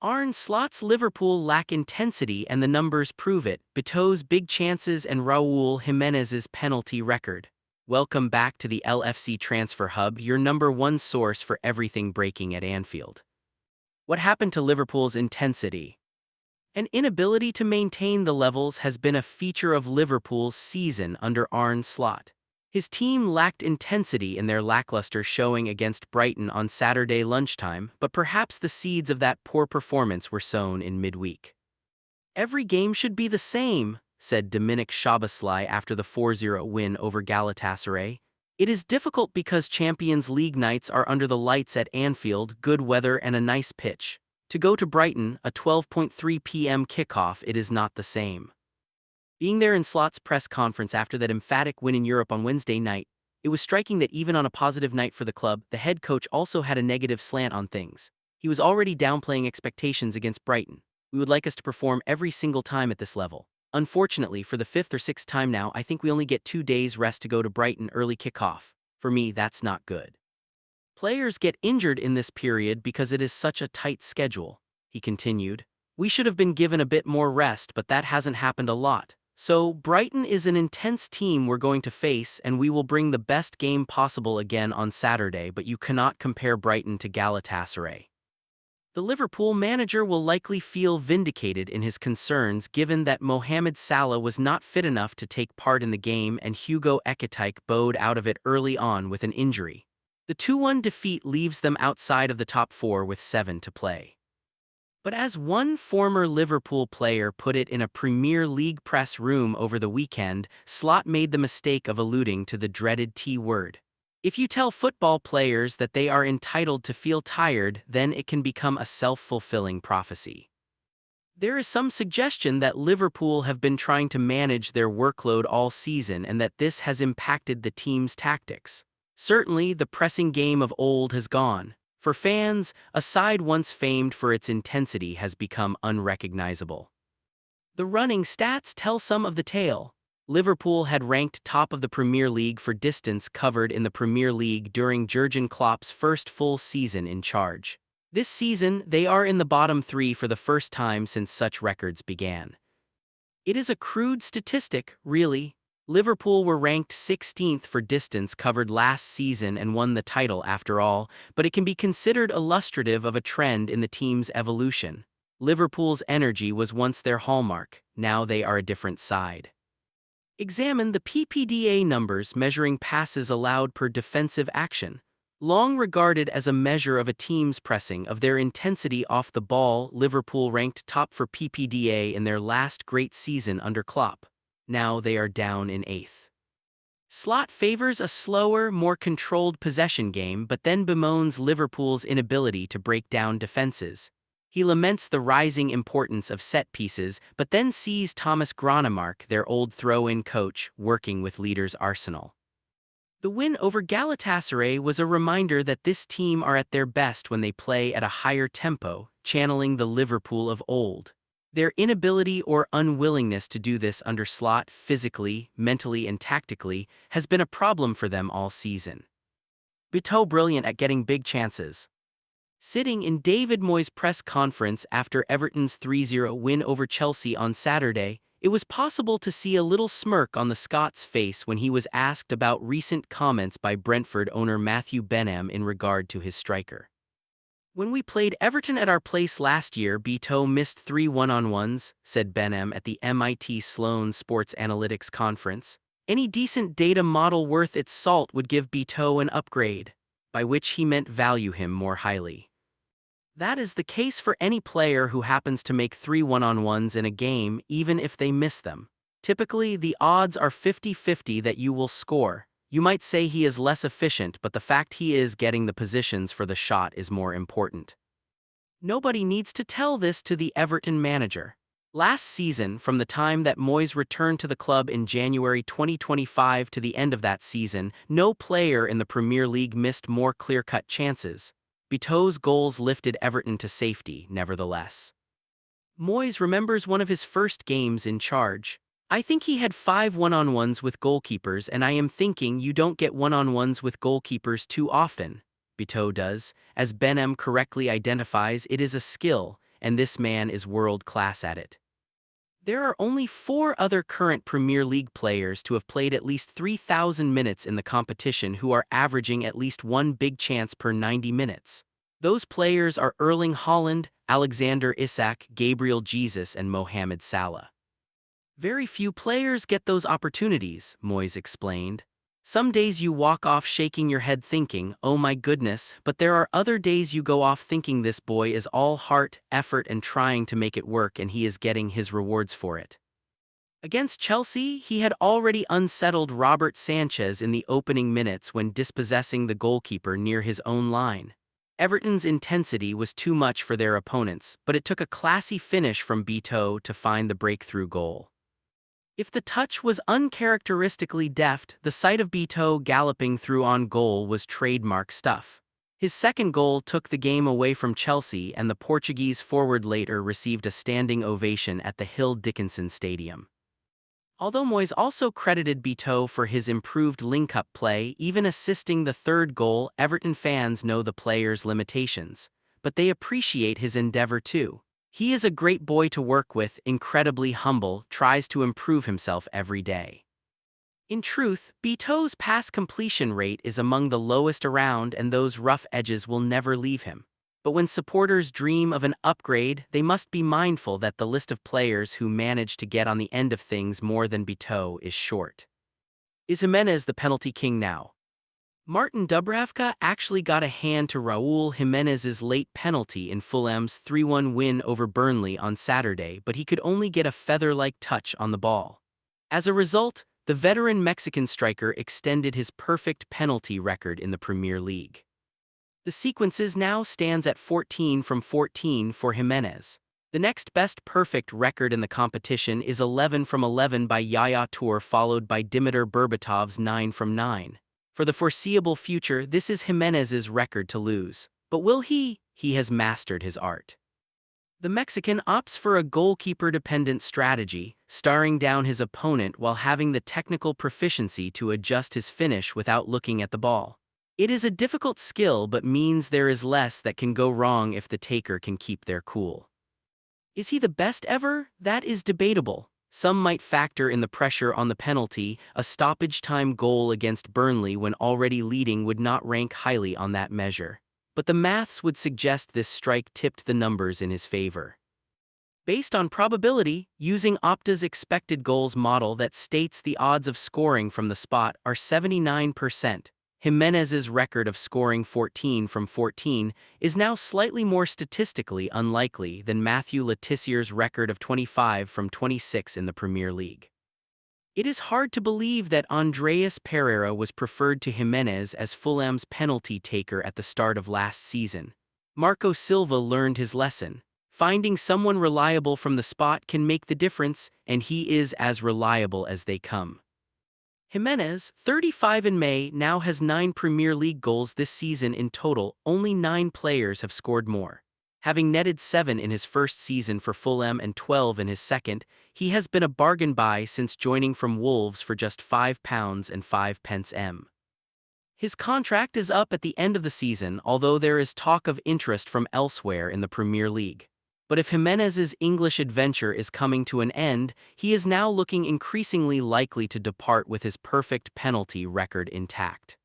Arne Slot's Liverpool lack intensity and the numbers prove it, Beto's big chances and Raul Jimenez's penalty record. Welcome back to the LFC Transfer Hub, your number one source for everything breaking at Anfield. What happened to Liverpool's intensity? An inability to maintain the levels has been a feature of Liverpool's season under Arne Slot. His team lacked intensity in their lackluster showing against Brighton on Saturday lunchtime, but perhaps the seeds of that poor performance were sown in midweek. "Every game should be the same," said Dominik Szoboszlai after the 4-0 win over Galatasaray. "It is difficult because Champions League nights are under the lights at Anfield, good weather and a nice pitch. To go to Brighton, a 12:3 p.m. kickoff, it is not the same." Being there in Slot's press conference after that emphatic win in Europe on Wednesday night, it was striking that even on a positive night for the club, the head coach also had a negative slant on things. He was already downplaying expectations against Brighton. "We would like us to perform every single time at this level. Unfortunately, for the fifth or sixth time now, I think we only get 2 days rest to go to Brighton early kickoff. For me, that's not good. Players get injured in this period because it is such a tight schedule," he continued. "We should have been given a bit more rest, but that hasn't happened a lot. So, Brighton is an intense team we're going to face, and we will bring the best game possible again on Saturday, but you cannot compare Brighton to Galatasaray." The Liverpool manager will likely feel vindicated in his concerns given that Mohamed Salah was not fit enough to take part in the game and Hugo Ekitike bowed out of it early on with an injury. The 2-1 defeat leaves them outside of the top four with 7 to play. But as one former Liverpool player put it in a Premier League press room over the weekend, Slot made the mistake of alluding to the dreaded T word. If you tell football players that they are entitled to feel tired, then it can become a self-fulfilling prophecy. There is some suggestion that Liverpool have been trying to manage their workload all season and that this has impacted the team's tactics. Certainly, the pressing game of old has gone. For fans, a side once famed for its intensity has become unrecognizable. The running stats tell some of the tale. Liverpool had ranked top of the Premier League for distance covered in the Premier League during Jurgen Klopp's first full season in charge. This season, they are in the bottom three for the first time since such records began. It is a crude statistic, really. Liverpool were ranked 16th for distance covered last season and won the title after all, but it can be considered illustrative of a trend in the team's evolution. Liverpool's energy was once their hallmark, now they are a different side. Examine the PPDA numbers measuring passes allowed per defensive action. Long regarded as a measure of a team's pressing of their intensity off the ball, Liverpool ranked top for PPDA in their last great season under Klopp. Now they are down in 8th. Slot favors a slower, more controlled possession game but then bemoans Liverpool's inability to break down defenses. He laments the rising importance of set pieces but then sees Thomas Granemark, their old throw-in coach, working with leaders Arsenal. The win over Galatasaray was a reminder that this team are at their best when they play at a higher tempo, channeling the Liverpool of old. Their inability or unwillingness to do this under Slot physically, mentally and tactically has been a problem for them all season. Beto brilliant at getting big chances. Sitting in David Moyes' press conference after Everton's 3-0 win over Chelsea on Saturday, it was possible to see a little smirk on the Scots' face when he was asked about recent comments by Brentford owner Matthew Benham in regard to his striker. "When we played Everton at our place last year, Beto missed 3 one-on-ones, said Benham at the MIT Sloan Sports Analytics Conference. "Any decent data model worth its salt would give Beto an upgrade," by which he meant value him more highly. That is the case for any player who happens to make 3 one-on-ones in a game, even if they miss them. Typically, the odds are 50-50 that you will score. You might say he is less efficient, but the fact he is getting the positions for the shot is more important. Nobody needs to tell this to the Everton manager. Last season, from the time that Moyes returned to the club in January 2025 to the end of that season, no player in the Premier League missed more clear-cut chances. Beto's goals lifted Everton to safety, nevertheless. Moyes remembers one of his first games in charge. "I think he had 5 one-on-ones with goalkeepers and I am thinking you don't get one-on-ones with goalkeepers too often." Beto does. As Benham correctly identifies, it is a skill, and this man is world-class at it. There are only 4 other current Premier League players to have played at least 3,000 minutes in the competition who are averaging at least one big chance per 90 minutes. Those players are Erling Haaland, Alexander Isak, Gabriel Jesus, and Mohamed Salah. Very few players get those opportunities, Moyes explained. Some days you walk off shaking your head thinking, oh my goodness, but there are other days you go off thinking this boy is all heart, effort and trying to make it work and he is getting his rewards for it. Against Chelsea, he had already unsettled Robert Sanchez in the opening minutes when dispossessing the goalkeeper near his own line. Everton's intensity was too much for their opponents, but it took a classy finish from Beto to find the breakthrough goal. If the touch was uncharacteristically deft, the sight of Beto galloping through on goal was trademark stuff. His second goal took the game away from Chelsea and the Portuguese forward later received a standing ovation at the Hill Dickinson Stadium. Although Moyes also credited Beto for his improved link-up play, even assisting the third goal, Everton fans know the player's limitations, but they appreciate his endeavor too. He is a great boy to work with, incredibly humble, tries to improve himself every day. In truth, Beto's pass completion rate is among the lowest around and those rough edges will never leave him. But when supporters dream of an upgrade, they must be mindful that the list of players who manage to get on the end of things more than Beto is short. Is Jimenez the penalty king now? Martin Dubravka actually got a hand to Raúl Jimenez's late penalty in Fulham's 3-1 win over Burnley on Saturday, but he could only get a feather-like touch on the ball. As a result, the veteran Mexican striker extended his perfect penalty record in the Premier League. The sequences now stands at 14 from 14 for Jimenez. The next best perfect record in the competition is 11 from 11 by Yaya Toure, followed by Dimitar Berbatov's 9 from 9. For the foreseeable future, this is Jimenez's record to lose. But will he? He has mastered his art. The Mexican opts for a goalkeeper-dependent strategy, staring down his opponent while having the technical proficiency to adjust his finish without looking at the ball. It is a difficult skill but means there is less that can go wrong if the taker can keep their cool. Is he the best ever? That is debatable. Some might factor in the pressure on the penalty. A stoppage-time goal against Burnley when already leading would not rank highly on that measure. But the maths would suggest this strike tipped the numbers in his favor. Based on probability, using Opta's expected goals model that states the odds of scoring from the spot are 79%. Jimenez's record of scoring 14 from 14 is now slightly more statistically unlikely than Matthew Le Tissier's record of 25 from 26 in the Premier League. It is hard to believe that Andreas Pereira was preferred to Jimenez as Fulham's penalty taker at the start of last season. Marco Silva learned his lesson. Finding someone reliable from the spot can make the difference, and he is as reliable as they come. Jimenez, 35 in May, now has 9 Premier League goals this season in total. Only 9 players have scored more. Having netted 7 in his first season for Fulham and 12 in his second, he has been a bargain buy since joining from Wolves for just £5.05. His contract is up at the end of the season, although there is talk of interest from elsewhere in the Premier League. But if Jimenez's English adventure is coming to an end, he is now looking increasingly likely to depart with his perfect penalty record intact.